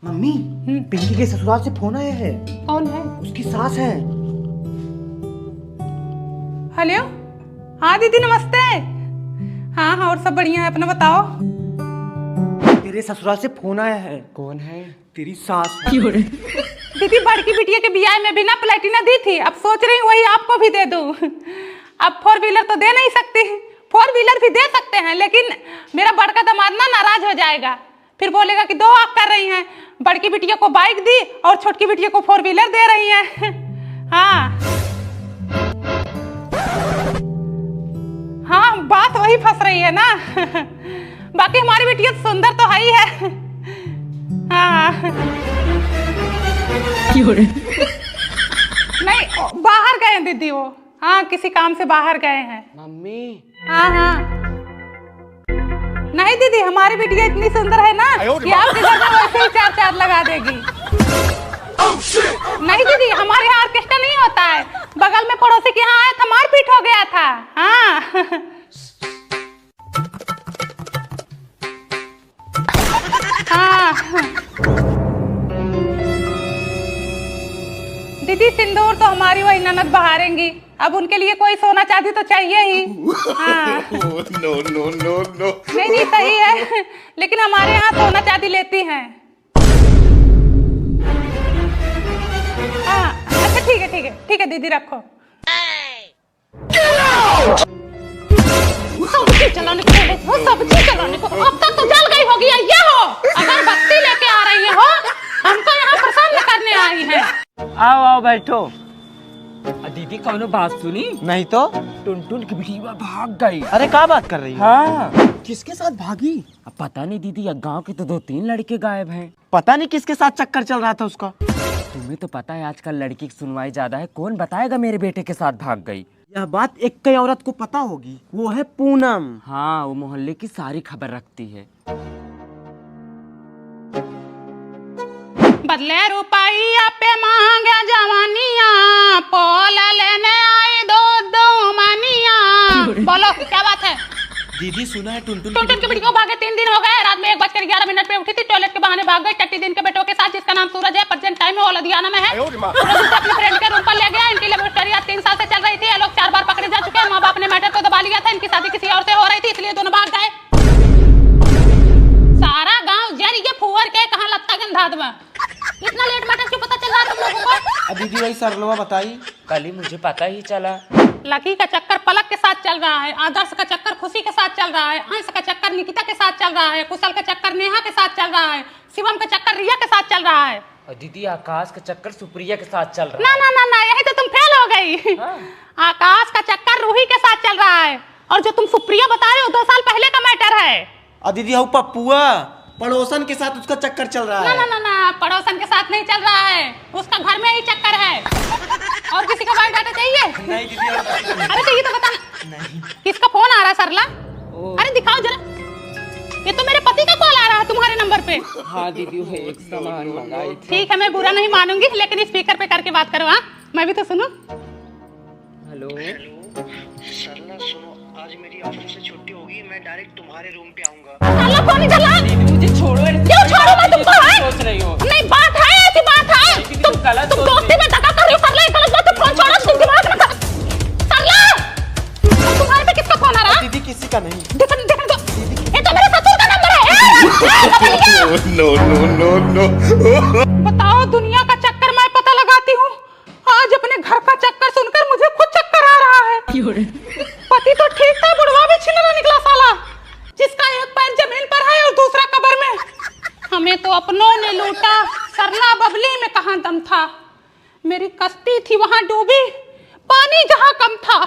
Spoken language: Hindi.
मम्मी पिंकी के ससुराल से फोन आया है। कौन है? उसकी सास है। हेलो, हाँ दीदी नमस्ते। हाँ हाँ, और सब बढ़िया है, अपना बताओ। तेरे ससुराल से फोन आया है। कौन है? तेरी सास है। दीदी बड़की बिटिया के ब्याह में बिना प्लेटिना दी थी, अब सोच रही हूँ वही आपको भी दे दूँ। अब 4 व्हीलर तो दे नहीं सकती, 4 व्हीलर भी दे सकते हैं, लेकिन मेरा बड़का दामाद ना नाराज हो जाएगा, फिर बोलेगा कि 2 आप कर रही हैं। बड़की बिटिया को बाइक दी और छोटकी बिटिया को 4 व्हीलर दे रही हैं। हाँ हाँ, बात वही फंस रही है ना। बाकी हमारी बिटिया सुंदर तो है ही है। हाँ नहीं, बाहर गए हैं दीदी वो। हाँ, किसी काम से बाहर गए हैं। मम्मी। हाँ हाँ, नहीं दीदी, हमारी बिटिया इतनी सुंदर है ना कि आपके घर में वैसे ही 4 लगा देगी। नहीं दीदी, हमारे यहाँ ऑर्केस्ट्रा नहीं होता है, बगल में पड़ोसी के यहाँ आया था, मारपीट हो गया था। हाँ हाँ दीदी, सिंदूर तो हमारी वही ननद बहारेंगी, अब उनके लिए कोई सोना चांदी तो चाहिए ही। हाँ। No no no no. नहीं नहीं, सही है, लेकिन हमारे यहाँ सोना चांदी लेती हैं। हाँ अच्छा, ठीक है ठीक है ठीक है दीदी, रखो। सब्जी चलाने को बोले हो, सब्जी चलाने को, अब तक तो जल गई होगी। ये हो, अगर बत्ती लेके आ रही हो, हमको यहाँ प्रसन्न करने आई है। आओ आओ बैठो। दीदी कौनो बात सुनी? नहीं तो। टुनटुन की बिटिया भाग गई। अरे क्या बात कर रही है? हाँ, किसके साथ भागी? अब पता नहीं दीदी, गांव के तो 2-3 लड़के गायब हैं। पता नहीं किसके साथ चक्कर चल रहा था उसका। तुम्हें तो पता है आजकल लड़की की सुनवाई ज्यादा है, कौन बताएगा मेरे बेटे के साथ भाग गई। यह बात एक कई औरत को पता होगी, वो है पूनम। हाँ, वो मोहल्ले की सारी खबर रखती है। बदले रुपया पे मांगे जवानिया, पोला लेने आई दो मानिया। बोलो क्या बात है? दीदी सुना है टुनटुन की बेटी को भागे 3 दिन हो गए। रात में 1:11 पे उठी थी, टॉयलेट के बहाने भाग गई। टट्टी दिन के बेटों के साथ, जिसका नाम सूरज है, प्रेजेंट टाइम में वो लुधियाना में है। सूरज अपने फ्रेंड के रूम पर ले गया। इनकी लव स्टोरी 3 साल से चल रही थी। ये लोग 4 बार पकड़े जा चुके हैं। माँ बाप ने मैटर को दबा लिया था, इनकी शादी किसी और से हो रही थी, इसलिए दोनों भाग गए। सारा गाँव जर ये फुवर के कहाँ लगता गंधाद में। इतना लेट मैटर क्यों पता चल रहा है तुम लोगों को? दीदी वही सरलवा बताई, कल ही मुझे पता ही चला। लकी का चक्कर पलक के साथ चल रहा है, आदर्श का चक्कर खुशी के साथ चल रहा है, अंश का चक्कर निकिता के साथ चल रहा है, कुशल का चक्कर नेहा के साथ चल रहा है, शिवम का चक्कर रिया के साथ चल रहा है, और दीदी आकाश का चक्कर सुप्रिया के साथ चल रहा ना है। ना ना ना, यही तो तुम फेल हो गई। हाँ। आकाश का चक्कर रूही के साथ चल रहा है, और जो तुम सुप्रिया बता रहे हो 2 साल पहले का मैटर है। और दीदी हूँ पप्पुआ, पड़ोसन के साथ उसका चक्कर चल रहा ना है। ना ना ना, पड़ोसन के साथ नहीं चल रहा है, उसका घर में ही चक्कर है। और किसी का बायोडाटा चाहिए? नहीं दीदी अरे चाहिए तो बता। नहीं। किसका फोन आ रहा है सरला? अरे दिखाओ जरा, ये तो मेरे पति का कॉल आ रहा है तुम्हारे नंबर पे। हाँ दीदी, वो एक सामान मंगाई थी। ठीक है, मैं बुरा नहीं मानूंगी, लेकिन स्पीकर पे करके बात करो। हाँ, मैं भी तो सुनूं। हेलो सरला सुनो, आज मेरी ऑफिस से छुट्टी होगी, मैं डायरेक्ट तुम्हारे रूम पे आऊंगा। सरला फोन इधर ला। मुझे छोड़ो। क्यों छोड़ो? मैं तुमको है सोच रही हो? नहीं, बात है, ऐसी बात है। तुम दोस्ती में धक्का कर रही हो। सरला, गलत बात है, फोन छोड़ो। तुम दिमाग रखा। सरला, अब तुम्हारे पे किसका फोन आ रहा है? दीदी किसी का नहीं। देखो देखो, ये तो मेरे ससुर का नंबर है। No no no no. बताओ, दुनिया का चक्कर मैं पता लगाती हूँ, आज अपने घर का चक्कर सुनकर मुझे खुद चक्कर आ रहा है। पति तो ठीक था, बुढ़वा भी छिलना निकला साला, जिसका एक पैर जमीन पर है और दूसरा कब्र में। हमें तो अपनों ने लूटा, सरला बबली में कहाँ दम था। मेरी कश्ती थी वहां डूबी, पानी जहां कम था।